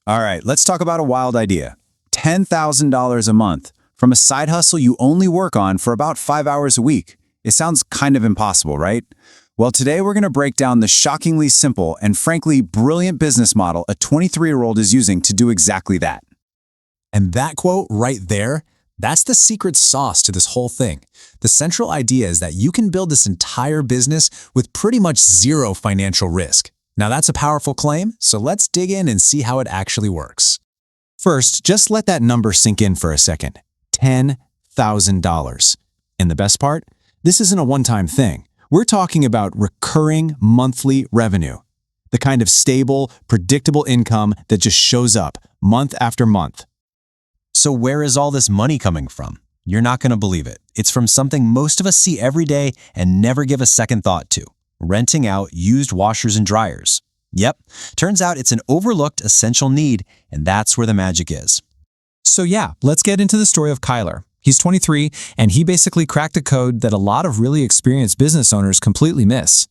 All right, let's talk about a wild idea. $10,000 a month from a side hustle you only work on for about 5 hours a week. It sounds kind of impossible, right? Well, today we're going to break down the shockingly simple and frankly brilliant business model a 23-year-old is using to do exactly that. And that quote right there, that's the secret sauce to this whole thing. The central idea is that you can build this entire business with pretty much zero financial risk. Now that's a powerful claim, so let's dig in and see how it actually works. First, just let that number sink in for a second. $10,000. And the best part? This isn't a one-time thing. We're talking about recurring monthly revenue. The kind of stable, predictable income that just shows up month after month. So where is all this money coming from? You're not going to believe it. It's from something most of us see every day and never give a second thought to. Renting out used washers and dryers. Yep, turns out it's an overlooked essential need, and that's where the magic is. So yeah, let's get into the story of Kyler. He's 23, and he basically cracked a code that a lot of really experienced business owners completely miss.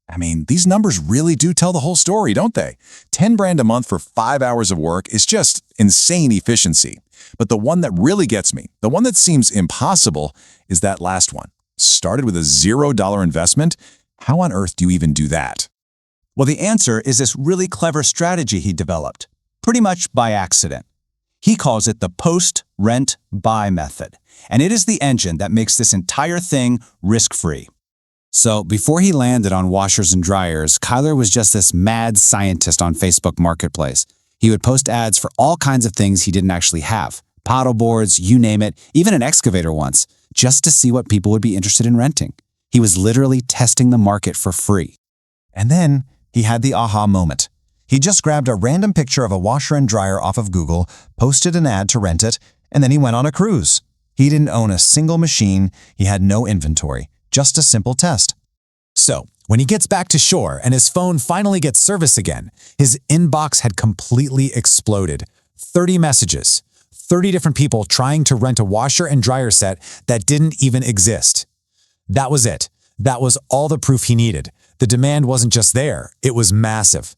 I mean, these numbers really do tell the whole story, don't they? 10 grand a month for 5 hours of work is just insane efficiency. But the one that really gets me, the one that seems impossible, is that last one. Started with a $0 investment? How on earth do you even do that? Well, the answer is this really clever strategy he developed, pretty much by accident. He calls it the post-rent-buy method, and it is the engine that makes this entire thing risk-free. So before he landed on washers and dryers, Kyler was just this mad scientist on Facebook Marketplace. He would post ads for all kinds of things he didn't actually have, paddle boards, you name it, even an excavator once, just to see what people would be interested in renting. He was literally testing the market for free. And then he had the aha moment. He just grabbed a random picture of a washer and dryer off of Google, posted an ad to rent it, and then he went on a cruise. He didn't own a single machine, he had no inventory, just a simple test. So, when he gets back to shore and his phone finally gets service again, his inbox had completely exploded. 30 messages, 30 different people trying to rent a washer and dryer set that didn't even exist. That was it. That was all the proof he needed. The demand wasn't just there, it was massive.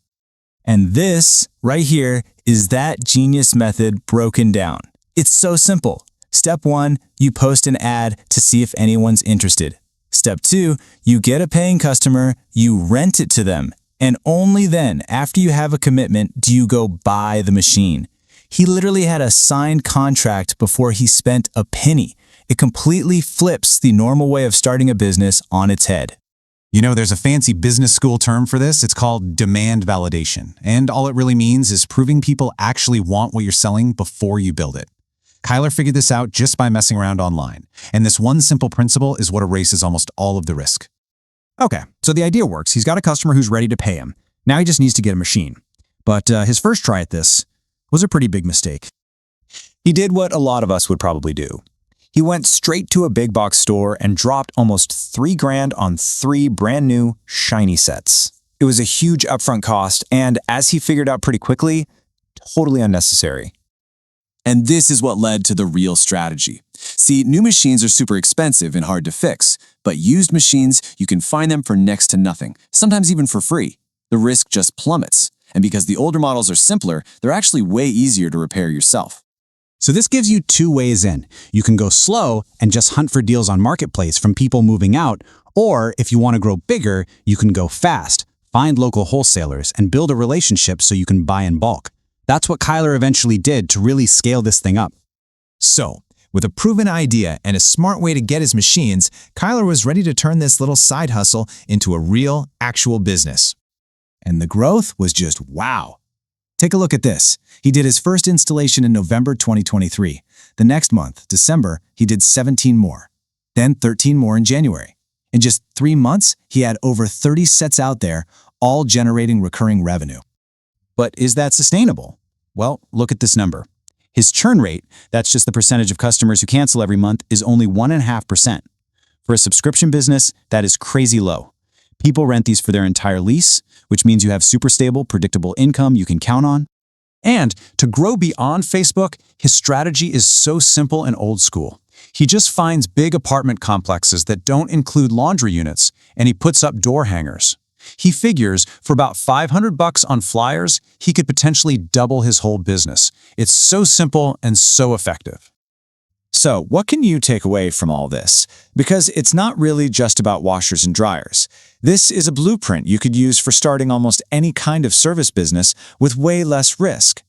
And this, right here, is that genius method broken down. It's so simple. Step 1, you post an ad to see if anyone's interested. Step 2, you get a paying customer, you rent it to them, and only then, after you have a commitment, do you go buy the machine. He literally had a signed contract before he spent a penny. It completely flips the normal way of starting a business on its head. You know, there's a fancy business school term for this. It's called demand validation. And all it really means is proving people actually want what you're selling before you build it. Kyler figured this out just by messing around online. And this one simple principle is what erases almost all of the risk. Okay, so the idea works. He's got a customer who's ready to pay him. Now he just needs to get a machine. But his first try at this was a pretty big mistake. He did what a lot of us would probably do. He went straight to a big box store and dropped almost $3 grand on 3 brand new, shiny sets. It was a huge upfront cost and, as he figured out pretty quickly, totally unnecessary. And this is what led to the real strategy. See, new machines are super expensive and hard to fix, but used machines, you can find them for next to nothing, sometimes even for free. The risk just plummets, and because the older models are simpler, they're actually way easier to repair yourself. So this gives you 2 ways in. You can go slow and just hunt for deals on Marketplace from people moving out, or if you want to grow bigger, you can go fast, find local wholesalers, and build a relationship so you can buy in bulk. That's what Kyler eventually did to really scale this thing up. So, with a proven idea and a smart way to get his machines, Kyler was ready to turn this little side hustle into a real, actual business. And the growth was just wow. Take a look at this. He did his first installation in November 2023. The next month, December, he did 17 more. Then 13 more in January. In just 3 months, he had over 30 sets out there, all generating recurring revenue. But is that sustainable? Well, look at this number. His churn rate, that's just the percentage of customers who cancel every month, is only 1.5%. For a subscription business, that is crazy low. People rent these for their entire lease, which means you have super stable, predictable income you can count on. And to grow beyond Facebook, his strategy is so simple and old school. He just finds big apartment complexes that don't include laundry units, and he puts up door hangers. He figures for about $500 on flyers, he could potentially double his whole business. It's so simple and so effective. So, what can you take away from all this? Because it's not really just about washers and dryers. This is a blueprint you could use for starting almost any kind of service business with way less risk.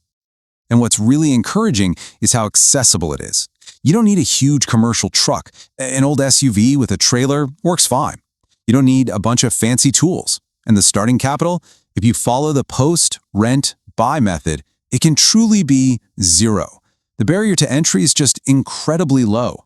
And what's really encouraging is how accessible it is. You don't need a huge commercial truck. An old SUV with a trailer works fine. You don't need a bunch of fancy tools. And the starting capital, if you follow the post, rent, buy method, it can truly be zero. The barrier to entry is just incredibly low.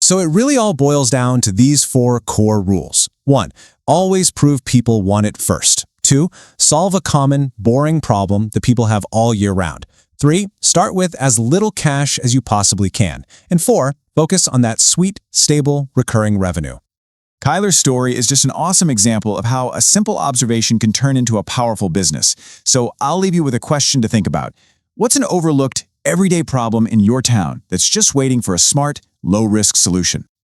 So it really all boils down to these 4 core rules. 1. Always prove people want it first. 2. Solve a common, boring problem that people have all year round. 3. Start with as little cash as you possibly can. And 4. Focus on that sweet, stable, recurring revenue. Kyler's story is just an awesome example of how a simple observation can turn into a powerful business. So I'll leave you with a question to think about. What's an overlooked, everyday problem in your town that's just waiting for a smart, low-risk solution?